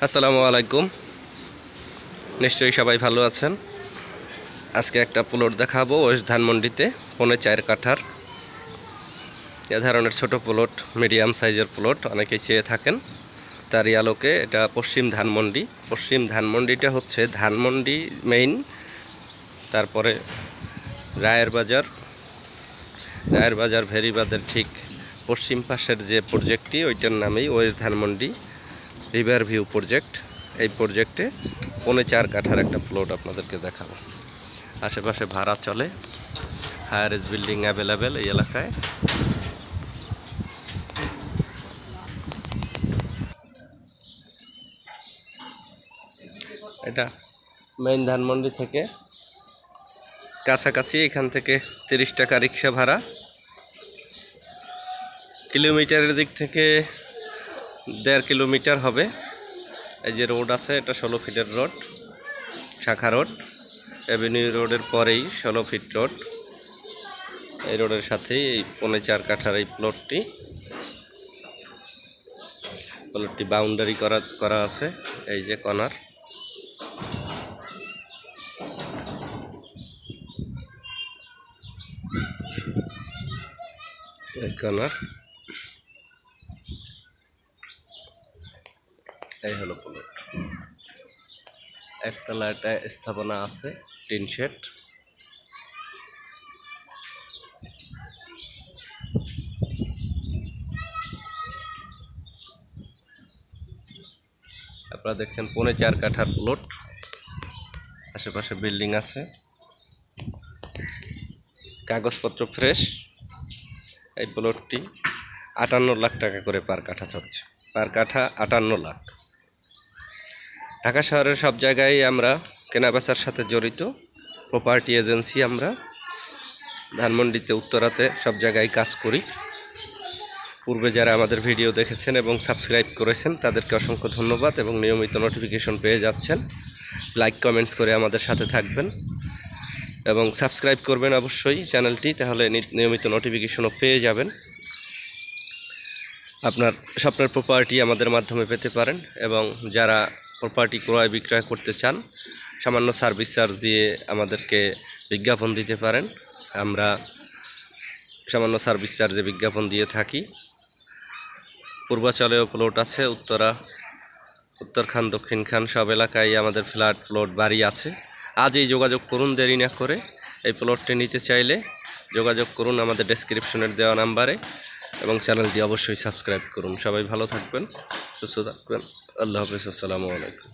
আসসালামু আলাইকুম। নিশ্চয়ই সবাই ভালো আছেন। আজকে একটা প্লট দেখাবো ওয়েস্ট ধানমন্ডিতে 4.5 কাঠার। এ ধরনের ছোট প্লট, মিডিয়াম সাইজের প্লট অনেকেই চেয়ে থাকেন। তারই আলোকে এটা পশ্চিম ধানমন্ডিটা হচ্ছে ধানমন্ডি মেইন, তারপরে রায়ের বাজার ভেরিবাদের ঠিক পশ্চিম পাশের যে প্রজেক্টটি, ওইটার নামেই West Dhanmondi river view project. এই প্রজেক্টে 4.5 কাঠার একটা প্লট আপনাদেরকে দেখাবো। আশেপাশে ভাড়া চলে, হায়ার এজ বিল্ডিং অ্যাভেলেবেল এই এলাকায়। এটা মেইন ধানমন্ডি থেকে কাছাকাছি, এখান থেকে 30 টাকা রিক্সা ভাড়া। কিলোমিটারের দিক থেকে 1.5 কিলোমিটার হবে। এই যে রোড আছে, এটা 16 ফিটের রোড, শাখা রোড। অ্যাভিনিউ রোডের পরেই 16 ফিট রোড। এই রোডের সাথেই এই 4.5 কাঠার এই প্লটটি বাউন্ডারি করা আছে। এই যে কর্নার, এই হলো প্লট। একতলা এটা স্থাপনা আছে, টিন শেড। আপনারা দেখছেন 4.5 কাঠার প্লট, আশেপাশে বিল্ডিং আছে, কাগজপত্র ফ্রেশ। এই প্লটটি 58 লাখ টাকা করে পার কাঠা চাচ্ছে, পার কাঠা 58 লাখ। ঢাকা শহরের সব জায়গায় আমরা কেনাবেচার সাথে জড়িত, প্রপার্টি এজেন্সি। আমরা ধানমন্ডিতে, উত্তরাতে সব জায়গায় কাজ করি। পূর্বে যারা আমাদের ভিডিও দেখেছেন এবং সাবস্ক্রাইব করেছেন তাদেরকে অসংখ্য ধন্যবাদ, এবং নিয়মিত নোটিফিকেশন পেয়ে যাচ্ছেন। লাইক কমেন্টস করে আমাদের সাথে থাকবেন এবং সাবস্ক্রাইব করবেন অবশ্যই চ্যানেলটি, তাহলে নিয়মিত নোটিফিকেশনও পেয়ে যাবেন। আপনার স্বপ্নের প্রপার্টি আমাদের মাধ্যমে পেতে পারেন, এবং যারা প্রপার্টি ক্রয় বিক্রয় করতে চান সামান্য সার্ভিস চার্জ দিয়ে আমাদেরকে বিজ্ঞাপন দিতে পারেন। আমরা সামান্য সার্ভিস চার্জে বিজ্ঞাপন দিয়ে থাকি। পূর্বাচলেও প্লট আছে, উত্তরখান, দক্ষিণখান সব এলাকায় আমাদের ফ্ল্যাট, প্লট, বাড়ি আছে। আজই যোগাযোগ করুন, দেরি না করে। এই প্লটটি নিতে চাইলে যোগাযোগ করুন আমাদের ডেসক্রিপশনের দেওয়া নাম্বারে, এবং চ্যানেলটি অবশ্যই সাবস্ক্রাইব করুন। সবাই ভালো থাকবেন, সুস্থ থাকবেন। আল্লাহ হাফেজ, আসসালামু আলাইকুম।